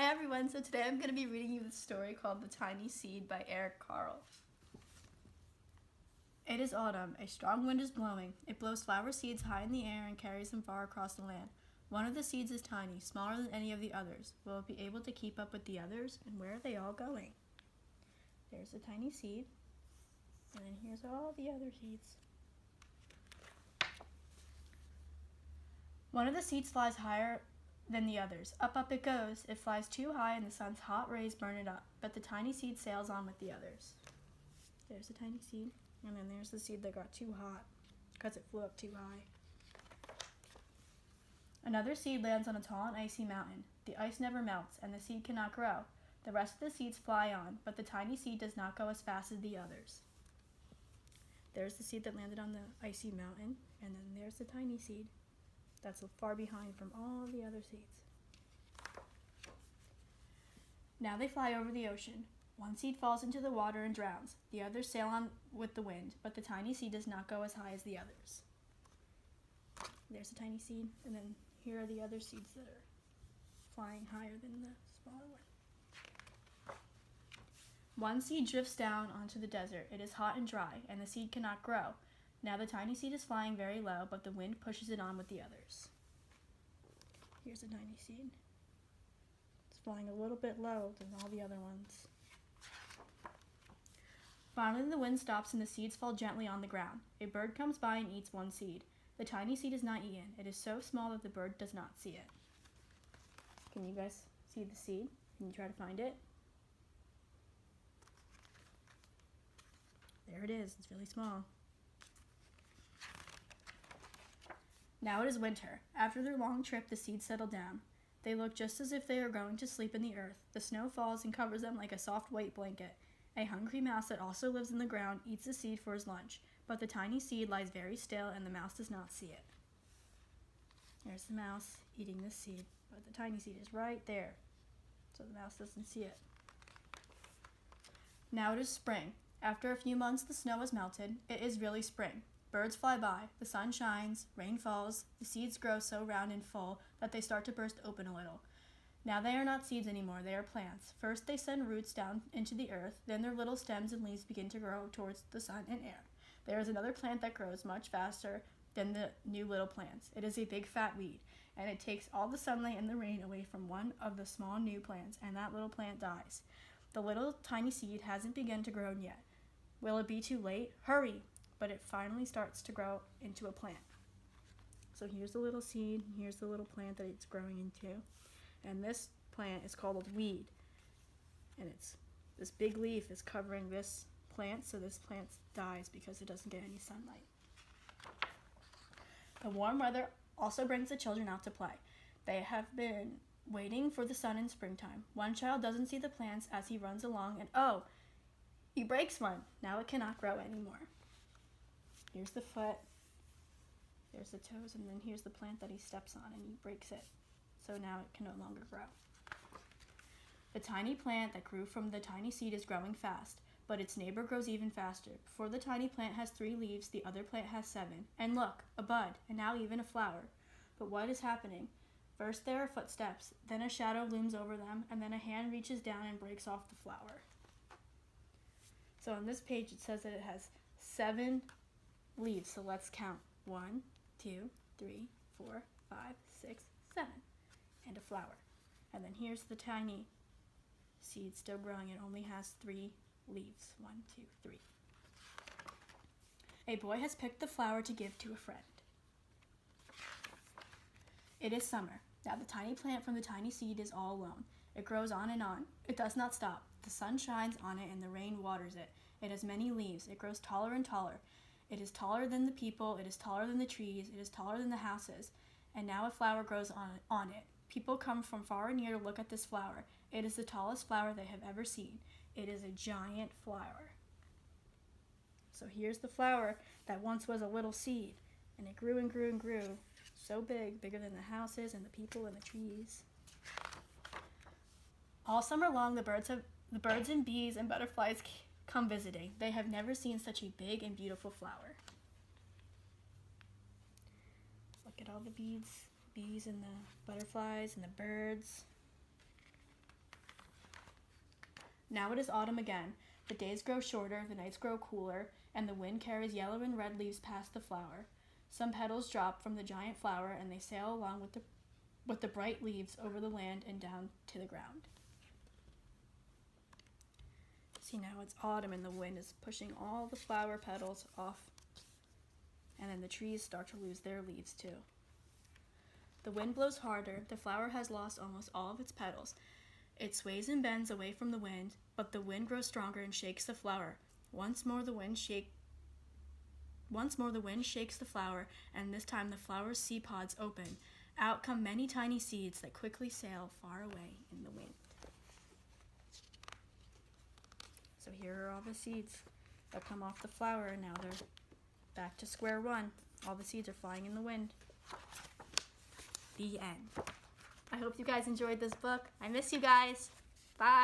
Hi everyone, so today I'm going to be reading you the story called The Tiny Seed by Eric Carle. It is autumn. A strong wind is blowing. It blows flower seeds high in the air and carries them far across the land. One of the seeds is tiny, smaller than any of the others. Will it be able to keep up with the others? And where are they all going? There's the tiny seed. And then here's all the other seeds. One of the seeds flies higher than the others. Up, up it goes. It flies too high and the sun's hot rays burn it up. But the tiny seed sails on with the others. There's the tiny seed. And then there's the seed that got too hot because it flew up too high. Another seed lands on a tall and icy mountain. The ice never melts and the seed cannot grow. The rest of the seeds fly on, but the tiny seed does not go as fast as the others. There's the seed that landed on the icy mountain, and then there's the tiny seed that's far behind from all the other seeds. Now they fly over the ocean. One seed falls into the water and drowns. The others sail on with the wind, but the tiny seed does not go as high as the others. There's the tiny seed, and then here are the other seeds that are flying higher than the smaller one. One seed drifts down onto the desert. It is hot and dry, and the seed cannot grow. Now the tiny seed is flying very low, but the wind pushes it on with the others. Here's the tiny seed. It's flying a little bit low than all the other ones. Finally, the wind stops and the seeds fall gently on the ground. A bird comes by and eats one seed. The tiny seed is not eaten. It is so small that the bird does not see it. Can you guys see the seed? Can you try to find it? There it is. It's really small. Now it is winter. After their long trip, the seeds settle down. They look just as if they are going to sleep in the earth. The snow falls and covers them like a soft white blanket. A hungry mouse that also lives in the ground eats the seed for his lunch, but the tiny seed lies very still and the mouse does not see it. There's the mouse eating the seed, but the tiny seed is right there, so the mouse doesn't see it. Now it is spring. After a few months, the snow has melted. It is really spring. Birds fly by, the sun shines, rain falls, the seeds grow so round and full that they start to burst open a little. Now they are not seeds anymore, they are plants. First they send roots down into the earth, then their little stems and leaves begin to grow towards the sun and air. There is another plant that grows much faster than the new little plants. It is a big fat weed, and it takes all the sunlight and the rain away from one of the small new plants, and that little plant dies. The little tiny seed hasn't begun to grow yet. Will it be too late? Hurry! But it finally starts to grow into a plant. So here's the little seed, here's the little plant that it's growing into. And this plant is called a weed. And this big leaf is covering this plant, so this plant dies because it doesn't get any sunlight. The warm weather also brings the children out to play. They have been waiting for the sun in springtime. One child doesn't see the plants as he runs along, and oh, he breaks one. Now it cannot grow anymore. Here's the foot, there's the toes, and then here's the plant that he steps on and he breaks it. So now it can no longer grow. The tiny plant that grew from the tiny seed is growing fast, but its neighbor grows even faster. Before the tiny plant has 3 leaves, the other plant has 7. And look, a bud, and now even a flower. But what is happening? First there are footsteps, then a shadow looms over them, and then a hand reaches down and breaks off the flower. So on this page it says that it has 7 leaves, so let's count. 1, 2, 3, 4, 5, 6, 7. And a flower. And then here's the tiny seed still growing. It only has 3 leaves. 1, 2, 3. A boy has picked the flower to give to a friend. It is summer. Now the tiny plant from the tiny seed is all alone. It grows on and on. It does not stop. The sun shines on it and the rain waters it. It has many leaves. It grows taller and taller. It is taller than the people. It is taller than the trees. It is taller than the houses. And now a flower grows on it. People come from far and near to look at this flower. It is the tallest flower they have ever seen. It is a giant flower. So here's the flower that once was a little seed. And it grew and grew and grew. So big, bigger than the houses and the people and the trees. All summer long, the birds and bees and butterflies come visiting. They have never seen such a big and beautiful flower. Look at all the bees and the butterflies and the birds. Now it is autumn again. The days grow shorter, the nights grow cooler, and the wind carries yellow and red leaves past the flower. Some petals drop from the giant flower, and they sail along with the bright leaves over the land and down to the ground. See, now it's autumn and the wind is pushing all the flower petals off, and then the trees start to lose their leaves too. The wind blows harder. The flower has lost almost all of its petals. It sways and bends away from the wind, but the wind grows stronger and shakes the flower. Once more the wind shakes the flower, and this time the flower's seed pods open. Out come many tiny seeds that quickly sail far away in the wind. So here are all the seeds that come off the flower, and now they're back to square one. All the seeds are flying in the wind. The end. I hope you guys enjoyed this book. I miss you guys. Bye.